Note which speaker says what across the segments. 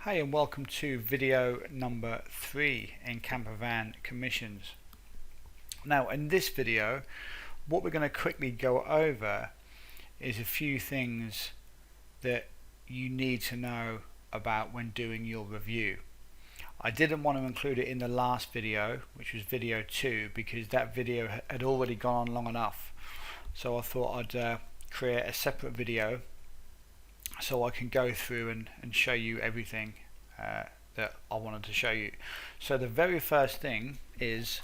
Speaker 1: Hi and welcome to video number 3 in Campervan Commissions. Now in this video what we're going to quickly go over is a few things that you need to know about when doing your review. I didn't want to include it in the last video, which was video 2, because that video had already gone on long enough, so I thought I'd create a separate video so I can go through and show you everything that I wanted to show you. So the very first thing is,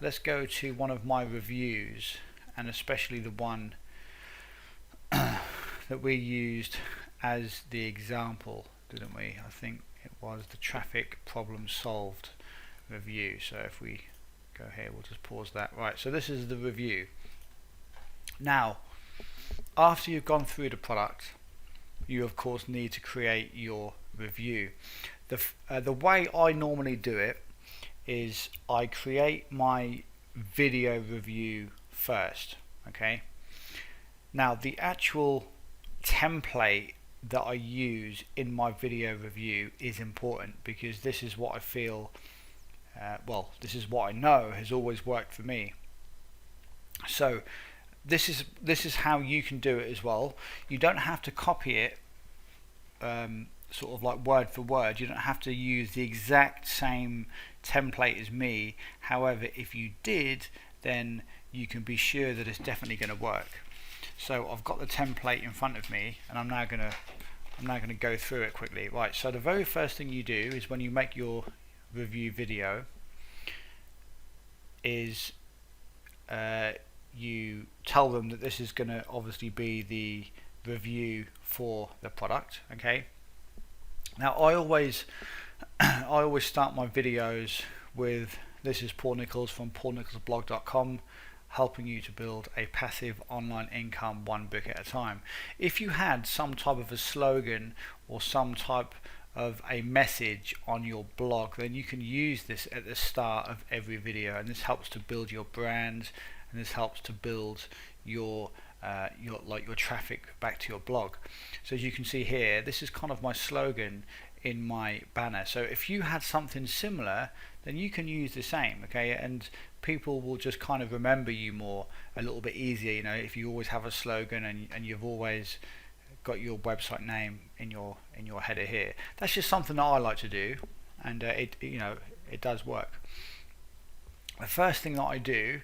Speaker 1: let's go to one of my reviews, and especially the one that we used as the example, didn't we? I think it was the traffic problem solved review. So if we go here, we'll just pause that. Right, so this is the review. Now after you've gone through the product, you of course need to create your review. The way I normally do it is I create my video review first. Okay, now the actual template that I use in my video review is important, because this is what I feel this is what I know has always worked for me. So this is how you can do it as well. You don't have to copy it sort of like word for word. You don't have to use the exact same template as me. However, if you did, then you can be sure that it's definitely going to work. So I've got the template in front of me, and I'm now going to go through it quickly. Right, so the very first thing you do is, when you make your review video, is you tell them that this is going to obviously be the review for the product. Okay, now I always start my videos with, this is Paul Nichols from paulnicholsblog.com, helping you to build a passive online income one book at a time. If you had some type of a slogan or some type of a message on your blog, then you can use this at the start of every video, and this helps to build your brand, and this helps to build your traffic back to your blog. So as you can see here, this is kind of my slogan in my banner. So if you had something similar, then you can use the same. Okay, and people will just kind of remember you more, a little bit easier, you know, if you always have a slogan and you've always got your website name in your header here. That's just something that I like to do, and it does work. The first thing that I do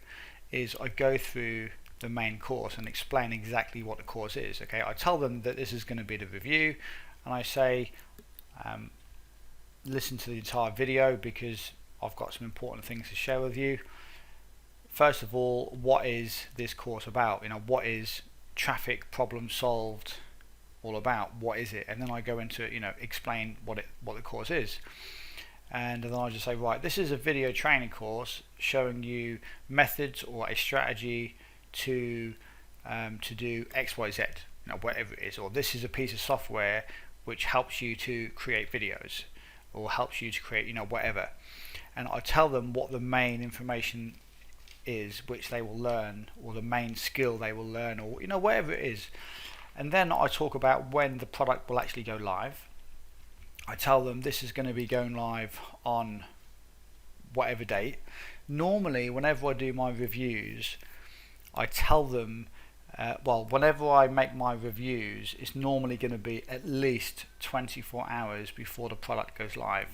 Speaker 1: is I go through the main course and explain exactly what the course is. Okay, I tell them that this is going to be the review, and I say listen to the entire video, because I've got some important things to share with you. First of all, what is this course about? You know, what is traffic problem solved all about? What is it? And then I go into, explain what the course is. And then I just say, right, this is a video training course showing you methods or a strategy to do XYZ, whatever it is. Or this is a piece of software which helps you to create videos, or helps you to create whatever. And I tell them what the main information is which they will learn, or the main skill they will learn, or whatever it is. And then I talk about when the product will actually go live. I tell them this is going to be going live on whatever date. Normally whenever I do my reviews, I tell them whenever I make my reviews, it's normally going to be at least 24 hours before the product goes live.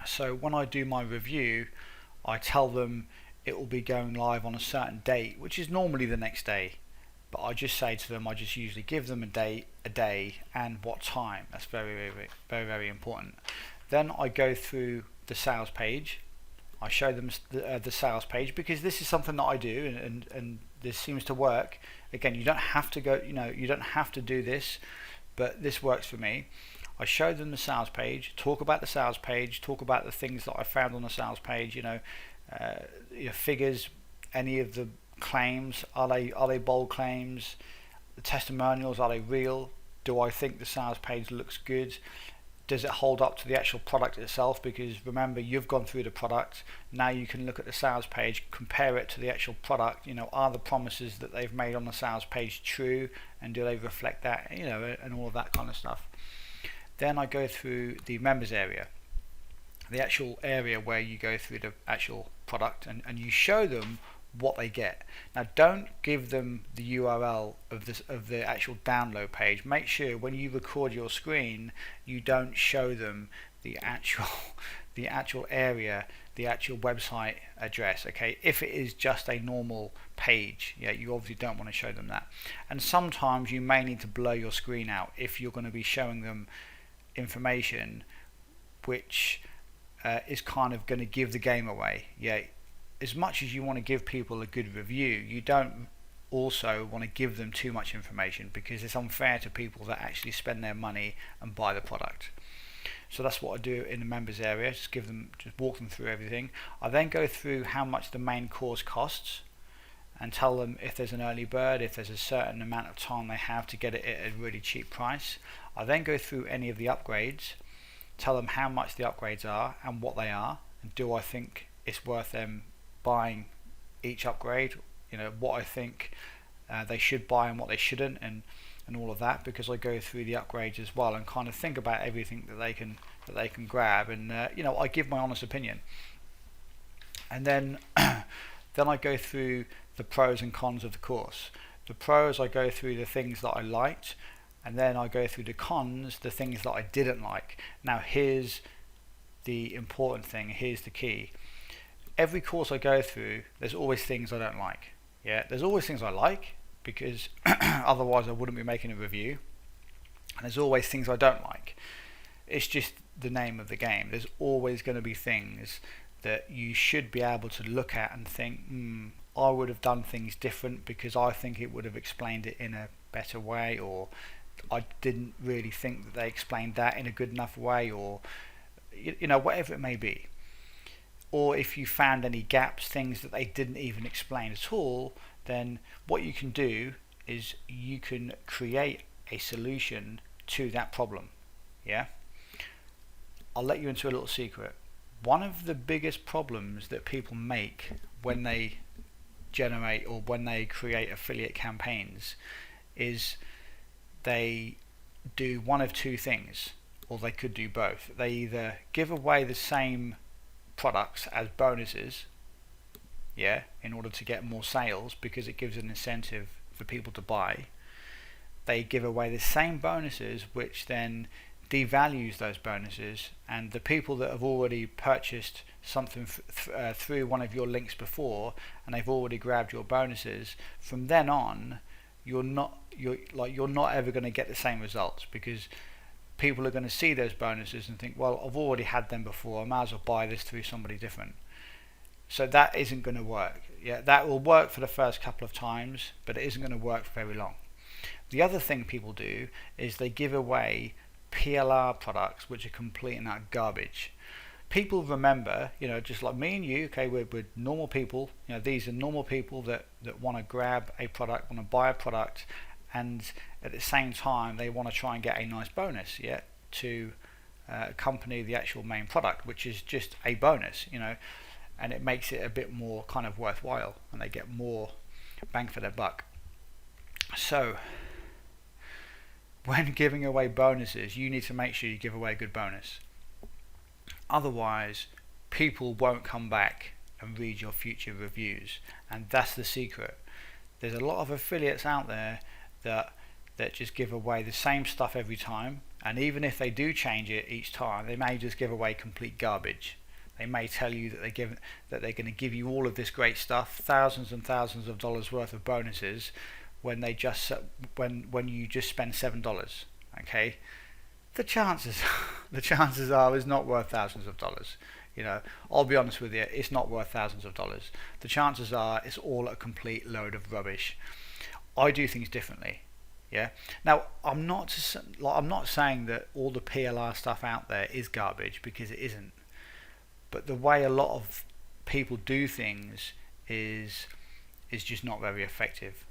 Speaker 1: So when I do my review, I tell them it will be going live on a certain date, which is normally the next day. But I just say to them, I just usually give them a day, and what time. That's very, very, very, very important. Then I go through the sales page. I show them the sales page, because this is something that I do, and this seems to work. Again, you don't have to go, you don't have to do this, but this works for me. I show them the sales page, talk about the sales page, talk about the things that I found on the sales page, your figures, any of the claims, are they bold claims, the testimonials, are they real, do I think the sales page looks good, does it hold up to the actual product itself? Because remember, you've gone through the product. Now you can look at the sales page, compare it to the actual product. Are the promises that they've made on the sales page true, and do they reflect that? And all of that kind of stuff. Then I go through the members area, the actual area where you go through the actual product, and you show them what they get. Now, don't give them the URL of the actual download page. Make sure when you record your screen, you don't show them the actual area, the actual website address. Okay, if it is just a normal page, you obviously don't want to show them that. And sometimes you may need to blur your screen out if you're going to be showing them information which is kind of going to give the game away. As much as you want to give people a good review, you don't also want to give them too much information, because it's unfair to people that actually spend their money and buy the product. So that's what I do in the members area, just walk them through everything. I then go through how much the main course costs and tell them if there's an early bird, if there's a certain amount of time they have to get it at a really cheap price. I then go through any of the upgrades, tell them how much the upgrades are and what they are, and do I think it's worth them buying each upgrade, what I think they should buy and what they shouldn't, and all of that, because I go through the upgrades as well and kind of think about everything that they can grab, and I give my honest opinion. And then then I go through the pros and cons of the course. The pros, I go through the things that I liked, and then I go through the cons, the things that I didn't like. Now here's the important thing, here's the key. Every course I go through, there's always things I don't like. There's always things I like, because otherwise I wouldn't be making a review. And there's always things I don't like. It's just the name of the game. There's always going to be things that you should be able to look at and think, I would have done things different because I think it would have explained it in a better way, or I didn't really think that they explained that in a good enough way, or whatever it may be. Or if you found any gaps, things that they didn't even explain at all, then what you can do is you can create a solution to that problem. I'll let you into a little secret. One of the biggest problems that people make when they generate or when they create affiliate campaigns is they do one of two things, or they could do both. They either give away the same products as bonuses, in order to get more sales, because it gives an incentive for people to buy. They give away the same bonuses, which then devalues those bonuses, and the people that have already purchased something through one of your links before, and they've already grabbed your bonuses, from then on you're not ever going to get the same results, because people are going to see those bonuses and think, well, I've already had them before, I might as well buy this through somebody different. So that isn't going to work. That will work for the first couple of times, but it isn't going to work for very long. The other thing people do is they give away PLR products, which are complete and utter garbage. People remember, just like me and you, okay, we're normal people. These are normal people that want to grab a product, want to buy a product, and at the same time they want to try and get a nice bonus to accompany the actual main product, which is just a bonus, and it makes it a bit more kind of worthwhile, and they get more bang for their buck. So when giving away bonuses, you need to make sure you give away a good bonus. Otherwise, people won't come back and read your future reviews, and that's the secret. There's a lot of affiliates out there that just give away the same stuff every time, and even if they do change it each time, they may just give away complete garbage. They may tell you that they're going to give you all of this great stuff, thousands and thousands of dollars worth of bonuses, when you just spend $7. Okay, the chances are it's not worth thousands of dollars. I'll be honest with you, it's not worth thousands of dollars. The chances are it's all a complete load of rubbish. I do things differently. Now I'm not saying that all the PLR stuff out there is garbage, because it isn't. But the way a lot of people do things is just not very effective.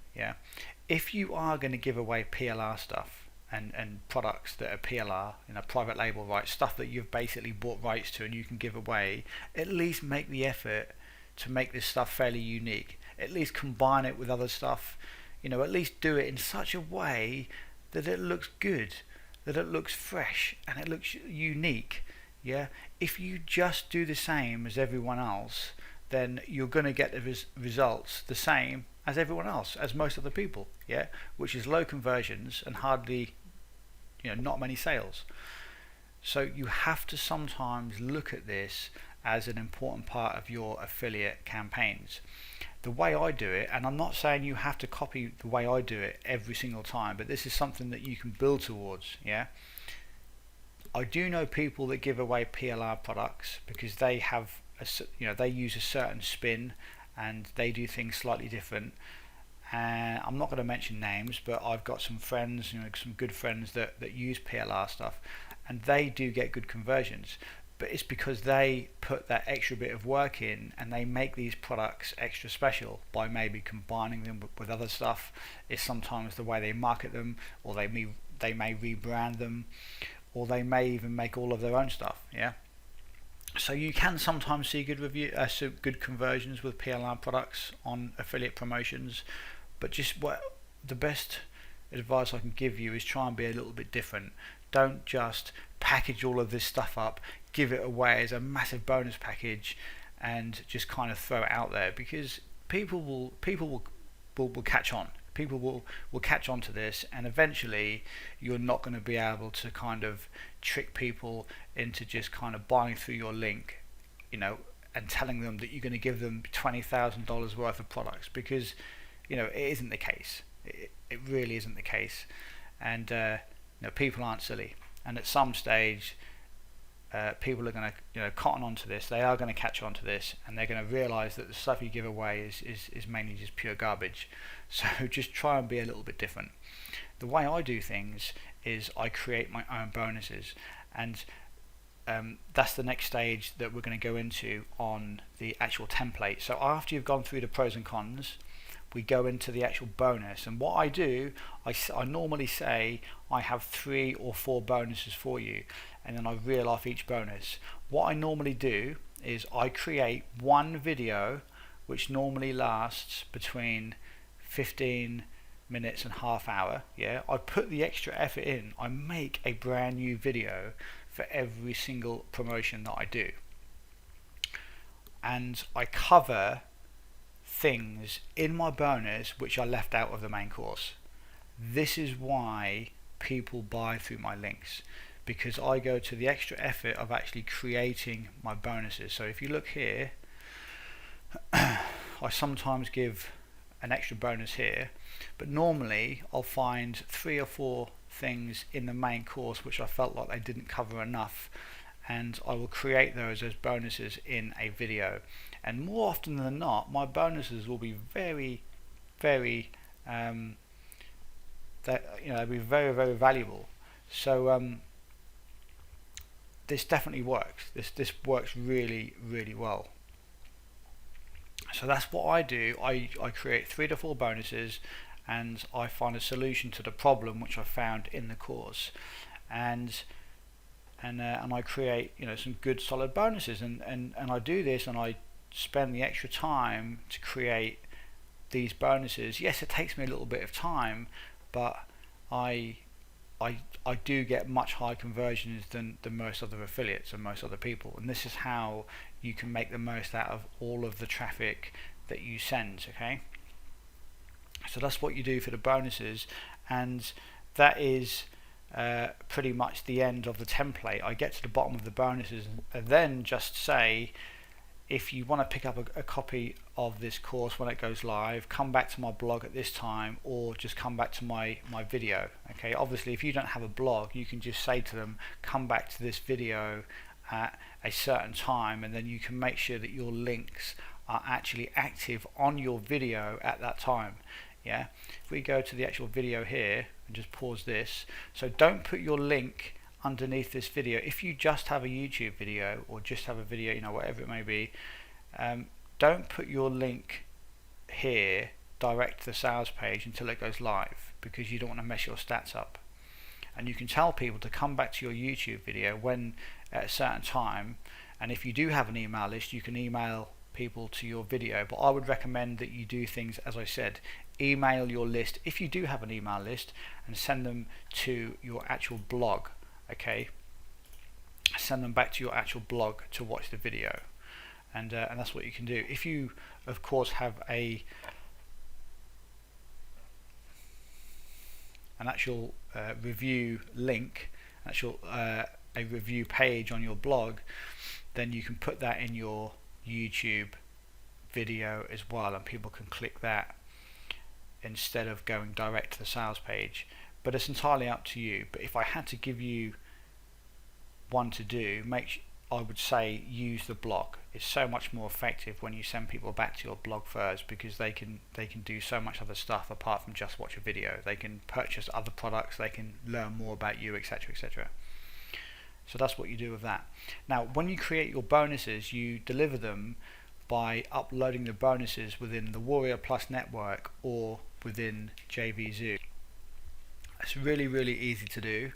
Speaker 1: If you are going to give away PLR stuff, and products that are PLR, private label rights, stuff that you've basically bought rights to and you can give away, at least make the effort to make this stuff fairly unique. At least combine it with other stuff. At least do it in such a way that it looks good, that it looks fresh, and it looks unique. Yeah. If you just do the same as everyone else, then you're going to get the results the same as everyone else, as most other people. Yeah. Which is low conversions and hardly, not many sales. So you have to sometimes look at this as an important part of your affiliate campaigns. The way I do it, and I'm not saying you have to copy the way I do it every single time, but this is something that you can build towards. Yeah. I do know people that give away PLR products because they have they use a certain spin and they do things slightly different. And I'm not going to mention names, but I've got some friends, some good friends that use PLR stuff, and they do get good conversions. But it's because they put that extra bit of work in and they make these products extra special by maybe combining them with other stuff. It's sometimes the way they market them, or they may rebrand them, or they may even make all of their own stuff. Yeah. So you can sometimes see good conversions with PLR products on affiliate promotions, but the best advice I can give you is try and be a little bit different. Don't just package all of this stuff up, give it away as a massive bonus package, and just kind of throw it out there, because people will catch on. People will catch on to this, and eventually you're not going to be able to kind of trick people into just kind of buying through your link, and telling them that you're going to give them $20,000 worth of products, because it isn't the case. It really isn't the case, and people aren't silly, and at some stage people are going to cotton onto this. They are going to catch on to this, and they're going to realize that the stuff you give away is mainly just pure garbage. So just try and be a little bit different. The way I do things is I create my own bonuses, and that's the next stage that we're going to go into on the actual template. So after you've gone through the pros and cons, we go into the actual bonus. And what I do, I normally say I have 3 or 4 bonuses for you, and then I reel off each bonus. What I normally do is I create one video which normally lasts between 15 minutes and half hour. Yeah, I put the extra effort in. I make a brand new video for every single promotion that I do, and I cover things in my bonus which are left out of the main course. This is why people buy through my links, because I go to the extra effort of actually creating my bonuses. So if you look here, I sometimes give an extra bonus here, but normally I'll find 3 or 4 things in the main course which I felt like they didn't cover enough, and I will create those as bonuses in a video. And more often than not, my bonuses will be very, very they'll be very, very valuable. So this definitely works. This works really, really well. So that's what I do. I create 3 to 4 bonuses, and I find a solution to the problem which I found in the course, and I create some good solid bonuses, and I do this, and I spend the extra time to create these bonuses. Yes, it takes me a little bit of time, but I do get much higher conversions than most other affiliates and most other people, and this is how you can make the most out of all of the traffic that you send. Okay, so that's what you do for the bonuses, and that is pretty much the end of the template. I get to the bottom of the bonuses and then just say, if you want to pick up a copy of this course when it goes live, come back to my blog at this time, or just come back to my video. Okay, obviously if you don't have a blog, you can just say to them, come back to this video at a certain time, and then you can make sure that your links are actually active on your video at that time. Yeah, if we go to the actual video here and just pause this, so don't put your link underneath this video. If you just have a YouTube video, or just have a video, whatever it may be, don't put your link here direct to the sales page until it goes live, because you don't want to mess your stats up. and you can tell people to come back to your YouTube video when at a certain time. And if you do have an email list, you can email people to your video, but I would recommend that you do things as I said. Email your list if you do have an email list, and send them to your actual blog. Okay, send them back to your actual blog to watch the video, and that's what you can do. If you of course have an actual review link, a review page on your blog, then you can put that in your YouTube video as well, and people can click that instead of going direct to the sales page. But it's entirely up to you. But if I had to give you one to do, I would say use the blog. It's so much more effective when you send people back to your blog first, because they can do so much other stuff apart from just watch a video. They can purchase other products, they can learn more about you, etc., etc. So that's what you do with that. Now, when you create your bonuses, you deliver them by uploading the bonuses within the Warrior Plus network or within JVZoo. It's really, really easy to do.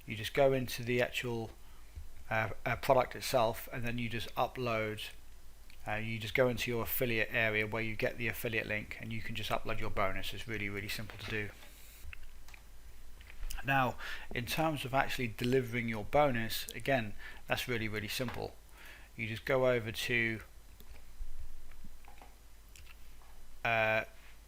Speaker 1: You just go into the actual product itself, and then you just upload. You just go into your affiliate area where you get the affiliate link, and you can just upload your bonus. It's really, really simple to do. Now, in terms of actually delivering your bonus, again, that's really, really simple. You just go over to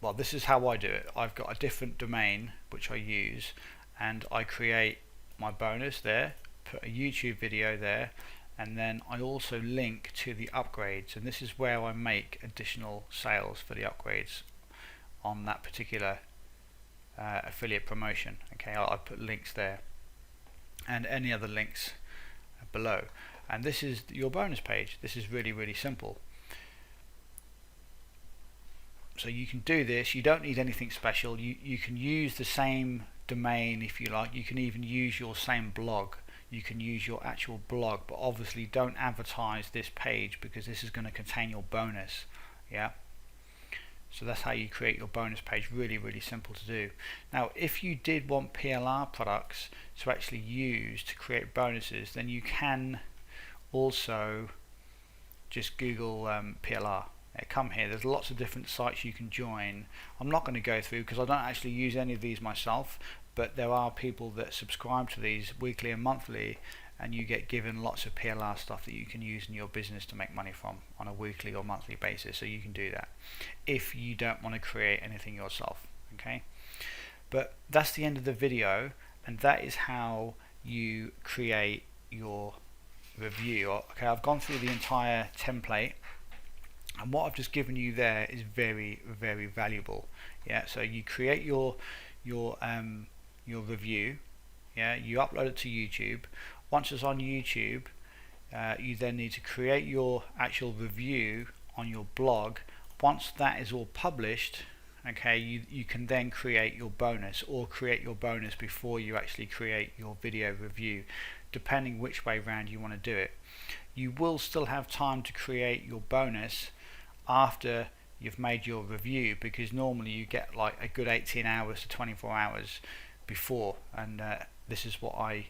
Speaker 1: well, this is how I do it. I've got a different domain which I use, and I create my bonus there, put a YouTube video there, and then I also link to the upgrades, and this is where I make additional sales for the upgrades on that particular affiliate promotion. Okay, I put links there and any other links below, and this is your bonus page. This is really, really simple. So you can do this. You don't need anything special. You can use the same domain if you like. You can even use your same blog. You can use your actual blog, but obviously don't advertise this page, because this is going to contain your bonus. Yeah. So that's how you create your bonus page. Really, really simple to do. Now, if you did want PLR products to actually use to create bonuses, then you can also just Google PLR. Come here, there's lots of different sites you can join. I'm not going to go through because I don't actually use any of these myself, but there are people that subscribe to these weekly and monthly, and you get given lots of PLR stuff that you can use in your business to make money from on a weekly or monthly basis. So you can do that if you don't want to create anything yourself. Okay, but that's the end of the video, and that is how you create your review. Okay, I've gone through the entire template, and what I've just given you there is very, very valuable. Yeah, so you create your review. Yeah, you upload it to YouTube. Once it's on YouTube, you then need to create your actual review on your blog. Once that is all published, okay, you can then create your bonus, or create your bonus before you actually create your video review, depending which way round you want to do it. You will still have time to create your bonus after you've made your review, because normally you get like a good 18 hours to 24 hours before, and this is what I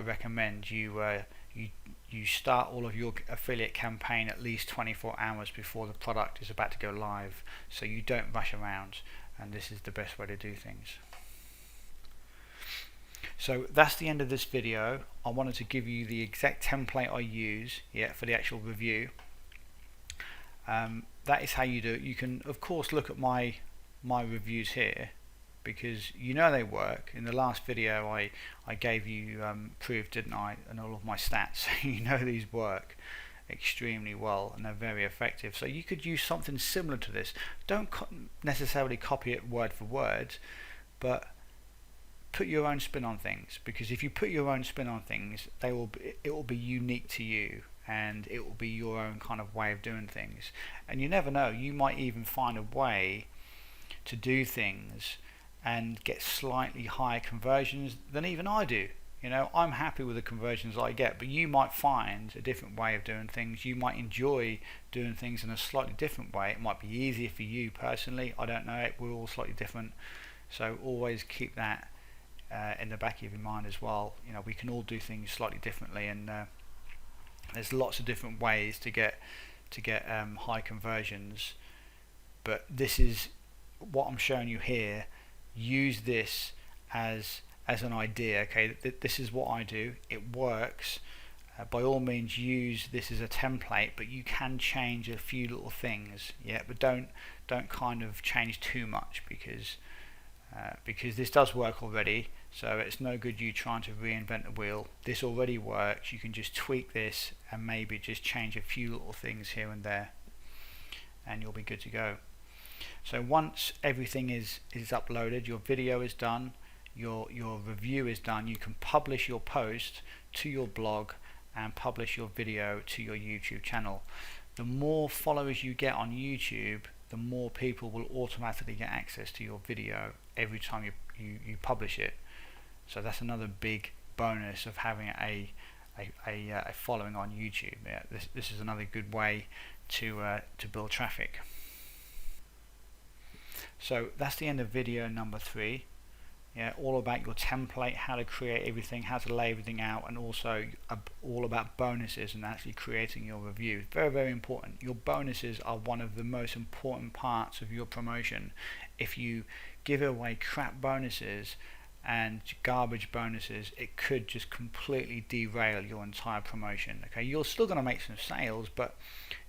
Speaker 1: recommend. You start all of your affiliate campaign at least 24 hours before the product is about to go live, so you don't rush around, and this is the best way to do things. So that's the end of this video. I wanted to give you the exact template I use for the actual review. That is how you do it. You can of course look at my reviews here, because you know they work. In the last video I gave you proof, didn't I, and all of my stats. You know these work extremely well, and they're very effective. So you could use something similar to this. Don't necessarily copy it word for word, but put your own spin on things, because if you put your own spin on things, it will be unique to you, and it will be your own kind of way of doing things. And you never know, you might even find a way to do things and get slightly higher conversions than even I do. You know, I'm happy with the conversions I get, but you might find a different way of doing things. You might enjoy doing things in a slightly different way. It might be easier for you personally, I don't know, we're all slightly different. So always keep that in the back of your mind as well. You know, we can all do things slightly differently, and there's lots of different ways to get high conversions. But this is what I'm showing you here. Use this as an idea. Okay, this is what I do. It works. By all means, use this as a template, but you can change a few little things. Yeah, but don't kind of change too much, because this does work already. So it's no good you trying to reinvent the wheel. This already works. You can just tweak this and maybe just change a few little things here and there, and you'll be good to go. So once everything is uploaded, your video is done, your review is done, you can publish your post to your blog and publish your video to your YouTube channel. The more followers you get on YouTube, the more people will automatically get access to your video every time you publish it. So that's another big bonus of having a following on YouTube. Yeah, this is another good way to build traffic. So that's the end of video number 3. Yeah, all about your template, how to create everything, how to lay everything out, and also all about bonuses and actually creating your review. Very, very important. Your bonuses are one of the most important parts of your promotion. If you give away crap bonuses and garbage bonuses, it could just completely derail your entire promotion. Okay, you're still going to make some sales, but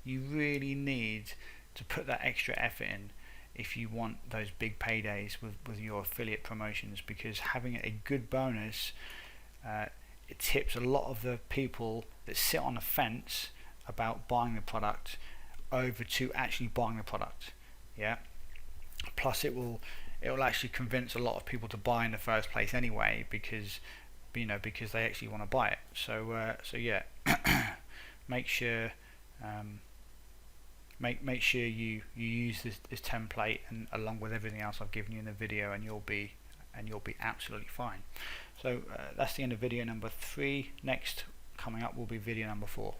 Speaker 1: you really need to put that extra effort in if you want those big paydays with your affiliate promotions, because having a good bonus it tips a lot of the people that sit on the fence about buying the product over to actually buying the product. Yeah, plus it will actually convince a lot of people to buy in the first place anyway, because because they actually want to buy it. So yeah, make sure make sure you use this template, and along with everything else I've given you in the video, and you'll be absolutely fine. So that's the end of video number 3. Next coming up will be video number 4.